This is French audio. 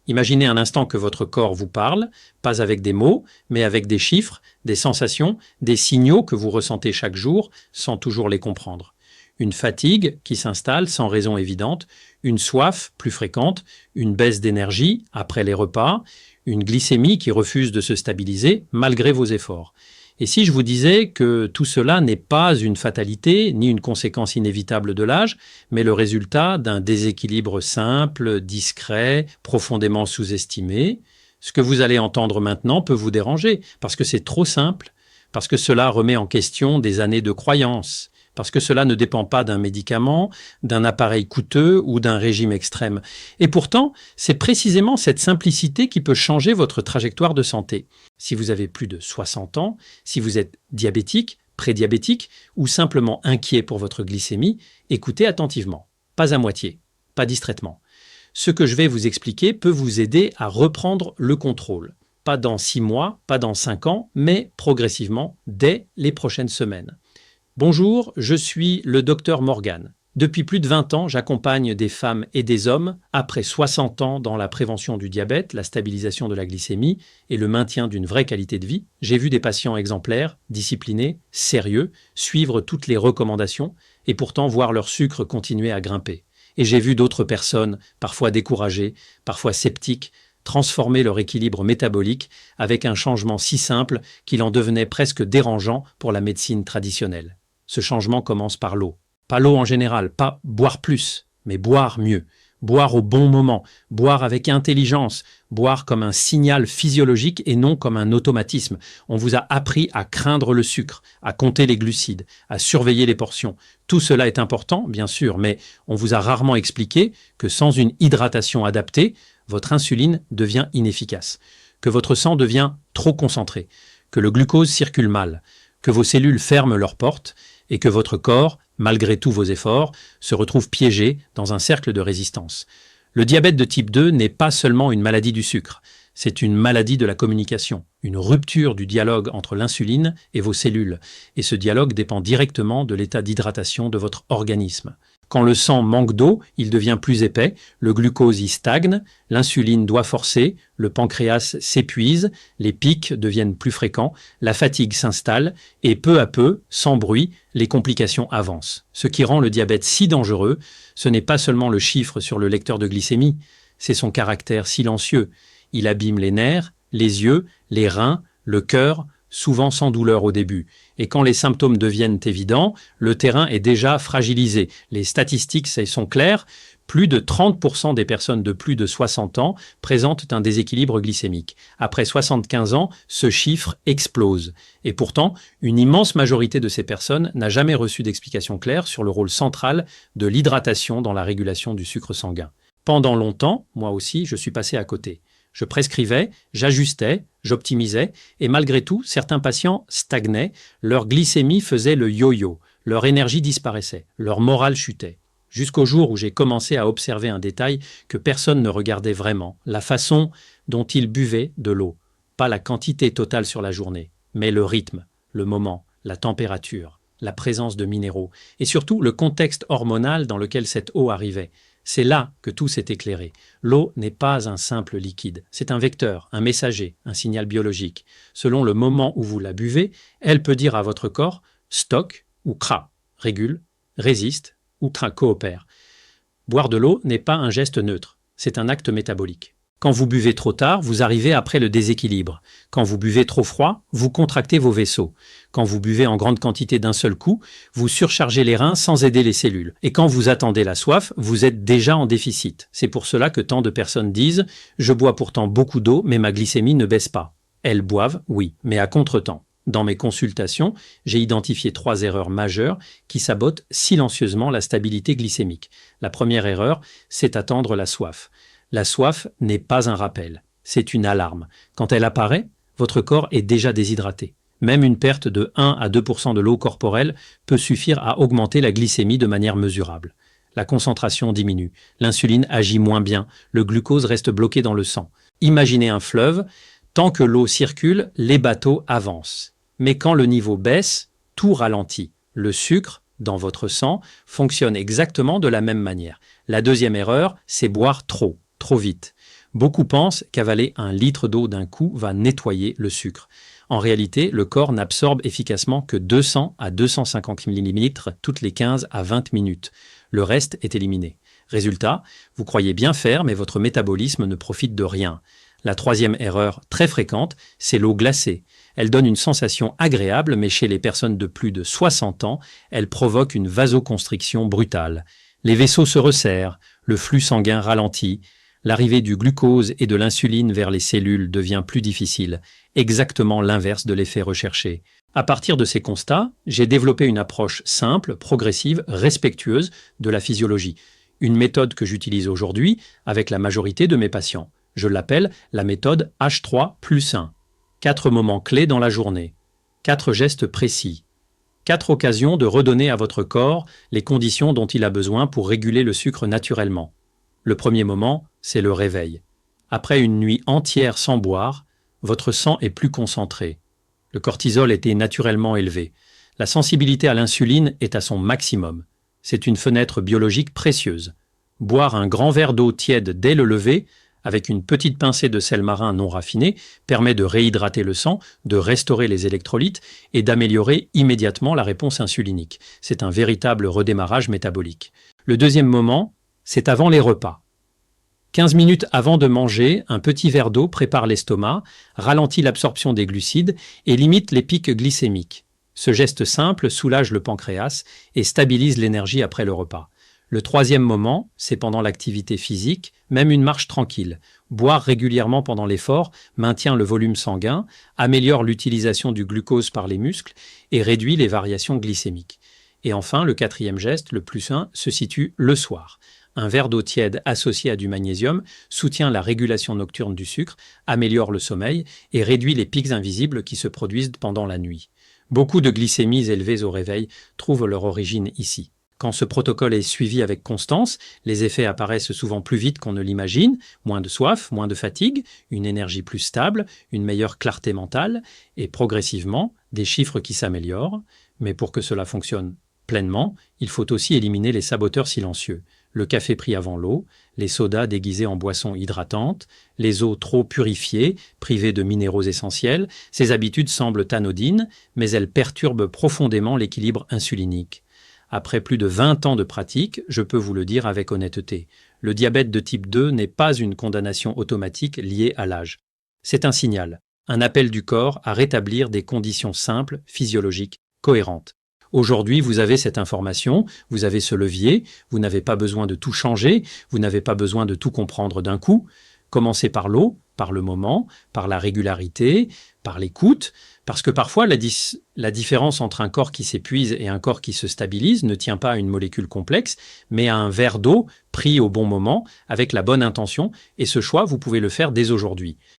Imaginez un instant que votre corps vous parle, pas avec des mots, mais avec des chiffres, des sensations, des signaux que vous ressentez chaque jour sans toujours les comprendre. Une fatigue qui s'installe sans raison évidente, une soif plus fréquente, une baisse d'énergie après les repas, une glycémie qui refuse de se stabiliser malgré vos efforts. Et si je vous disais que tout cela n'est pas une fatalité ni une conséquence inévitable de l'âge, mais le résultat d'un déséquilibre simple, discret, profondément sous-estimé, ce que vous allez entendre maintenant peut vous déranger, parce que c'est trop simple, parce que cela remet en question des années de croyances, parce que cela ne dépend pas d'un médicament, d'un appareil coûteux ou d'un régime extrême. Et pourtant, c'est précisément cette simplicité qui peut changer votre trajectoire de santé. Si vous avez plus de 60 ans, si vous êtes diabétique, prédiabétique ou simplement inquiet pour votre glycémie, écoutez attentivement, pas à moitié, pas distraitement. Ce que je vais vous expliquer peut vous aider à reprendre le contrôle. Pas dans 6 mois, pas dans 5 ans, mais progressivement dès les prochaines semaines. Bonjour, je suis le docteur Morgan. Depuis plus de 20 ans, j'accompagne des femmes et des hommes après 60 ans dans la prévention du diabète, la stabilisation de la glycémie et le maintien d'une vraie qualité de vie. J'ai vu des patients exemplaires, disciplinés, sérieux, suivre toutes les recommandations et pourtant voir leur sucre continuer à grimper. Et j'ai vu d'autres personnes, parfois découragées, parfois sceptiques, transformer leur équilibre métabolique avec un changement si simple qu'il en devenait presque dérangeant pour la médecine traditionnelle. Ce changement commence par l'eau. Pas l'eau en général, pas boire plus, mais boire mieux. Boire au bon moment, boire avec intelligence, boire comme un signal physiologique et non comme un automatisme. On vous a appris à craindre le sucre, à compter les glucides, à surveiller les portions. Tout cela est important, bien sûr, mais on vous a rarement expliqué que sans une hydratation adaptée, votre insuline devient inefficace, que votre sang devient trop concentré, que le glucose circule mal, que vos cellules ferment leurs portes et que votre corps, malgré tous vos efforts, se retrouve piégé dans un cercle de résistance. Le diabète de type 2 n'est pas seulement une maladie du sucre, c'est une maladie de la communication, une rupture du dialogue entre l'insuline et vos cellules, et ce dialogue dépend directement de l'état d'hydratation de votre organisme. Quand le sang manque d'eau, il devient plus épais, le glucose y stagne, l'insuline doit forcer, le pancréas s'épuise, les pics deviennent plus fréquents, la fatigue s'installe et peu à peu, sans bruit, les complications avancent. Ce qui rend le diabète si dangereux, ce n'est pas seulement le chiffre sur le lecteur de glycémie, c'est son caractère silencieux. Il abîme les nerfs, les yeux, les reins, le cœur, souvent sans douleur au début. Et quand les symptômes deviennent évidents, le terrain est déjà fragilisé. Les statistiques sont claires, plus de 30% des personnes de plus de 60 ans présentent un déséquilibre glycémique. Après 75 ans, ce chiffre explose. Et pourtant, une immense majorité de ces personnes n'a jamais reçu d'explication claire sur le rôle central de l'hydratation dans la régulation du sucre sanguin. Pendant longtemps, moi aussi, je suis passé à côté. Je prescrivais, j'ajustais, j'optimisais, et malgré tout, certains patients stagnaient, leur glycémie faisait le yo-yo, leur énergie disparaissait, leur morale chutait. Jusqu'au jour où j'ai commencé à observer un détail que personne ne regardait vraiment, la façon dont ils buvaient de l'eau. Pas la quantité totale sur la journée, mais le rythme, le moment, la température, la présence de minéraux, et surtout le contexte hormonal dans lequel cette eau arrivait. C'est là que tout s'est éclairé. L'eau n'est pas un simple liquide, c'est un vecteur, un messager, un signal biologique. Selon le moment où vous la buvez, elle peut dire à votre corps « stocke » ou « cra », régule, résiste ou « coopère ». Boire de l'eau n'est pas un geste neutre, c'est un acte métabolique. Quand vous buvez trop tard, vous arrivez après le déséquilibre. Quand vous buvez trop froid, vous contractez vos vaisseaux. Quand vous buvez en grande quantité d'un seul coup, vous surchargez les reins sans aider les cellules. Et quand vous attendez la soif, vous êtes déjà en déficit. C'est pour cela que tant de personnes disent « Je bois pourtant beaucoup d'eau, mais ma glycémie ne baisse pas ». Elles boivent, oui, mais à contretemps. Dans mes consultations, j'ai identifié 3 erreurs majeures qui sabotent silencieusement la stabilité glycémique. La première erreur, c'est attendre la soif. La soif n'est pas un rappel, c'est une alarme. Quand elle apparaît, votre corps est déjà déshydraté. Même une perte de 1 à 2% de l'eau corporelle peut suffire à augmenter la glycémie de manière mesurable. La concentration diminue, l'insuline agit moins bien, le glucose reste bloqué dans le sang. Imaginez un fleuve, tant que l'eau circule, les bateaux avancent. Mais quand le niveau baisse, tout ralentit. Le sucre, dans votre sang, fonctionne exactement de la même manière. La deuxième erreur, c'est boire trop vite. Beaucoup pensent qu'avaler 1 litre d'eau d'un coup va nettoyer le sucre. En réalité, le corps n'absorbe efficacement que 200 à 250 millilitres toutes les 15 à 20 minutes. Le reste est éliminé. Résultat, vous croyez bien faire, mais votre métabolisme ne profite de rien. La troisième erreur, très fréquente, c'est l'eau glacée. Elle donne une sensation agréable, mais chez les personnes de plus de 60 ans, elle provoque une vasoconstriction brutale. Les vaisseaux se resserrent, le flux sanguin ralentit, l'arrivée du glucose et de l'insuline vers les cellules devient plus difficile, exactement l'inverse de l'effet recherché. À partir de ces constats, j'ai développé une approche simple, progressive, respectueuse de la physiologie. Une méthode que j'utilise aujourd'hui avec la majorité de mes patients. Je l'appelle la méthode H3+1. 4 moments clés dans la journée. 4 gestes précis. 4 occasions de redonner à votre corps les conditions dont il a besoin pour réguler le sucre naturellement. Le premier moment, c'est le réveil. Après une nuit entière sans boire, votre sang est plus concentré. Le cortisol était naturellement élevé. La sensibilité à l'insuline est à son maximum. C'est une fenêtre biologique précieuse. Boire un grand verre d'eau tiède dès le lever, avec une petite pincée de sel marin non raffiné, permet de réhydrater le sang, de restaurer les électrolytes et d'améliorer immédiatement la réponse insulinique. C'est un véritable redémarrage métabolique. Le deuxième moment, c'est avant les repas. 15 minutes avant de manger, un petit verre d'eau prépare l'estomac, ralentit l'absorption des glucides et limite les pics glycémiques. Ce geste simple soulage le pancréas et stabilise l'énergie après le repas. Le troisième moment, c'est pendant l'activité physique, même une marche tranquille. Boire régulièrement pendant l'effort maintient le volume sanguin, améliore l'utilisation du glucose par les muscles et réduit les variations glycémiques. Et enfin, le quatrième geste, le +1, se situe le soir. Un verre d'eau tiède associé à du magnésium soutient la régulation nocturne du sucre, améliore le sommeil et réduit les pics invisibles qui se produisent pendant la nuit. Beaucoup de glycémies élevées au réveil trouvent leur origine ici. Quand ce protocole est suivi avec constance, les effets apparaissent souvent plus vite qu'on ne l'imagine, moins de soif, moins de fatigue, une énergie plus stable, une meilleure clarté mentale et progressivement des chiffres qui s'améliorent. Mais pour que cela fonctionne pleinement, il faut aussi éliminer les saboteurs silencieux. Le café pris avant l'eau, les sodas déguisés en boissons hydratantes, les eaux trop purifiées, privées de minéraux essentiels. Ces habitudes semblent anodines, mais elles perturbent profondément l'équilibre insulinique. Après plus de 20 ans de pratique, je peux vous le dire avec honnêteté, le diabète de type 2 n'est pas une condamnation automatique liée à l'âge. C'est un signal, un appel du corps à rétablir des conditions simples, physiologiques, cohérentes. Aujourd'hui, vous avez cette information, vous avez ce levier, vous n'avez pas besoin de tout changer, vous n'avez pas besoin de tout comprendre d'un coup. Commencez par l'eau, par le moment, par la régularité, par l'écoute, parce que parfois la différence entre un corps qui s'épuise et un corps qui se stabilise ne tient pas à une molécule complexe, mais à un verre d'eau pris au bon moment, avec la bonne intention, et ce choix, vous pouvez le faire dès aujourd'hui.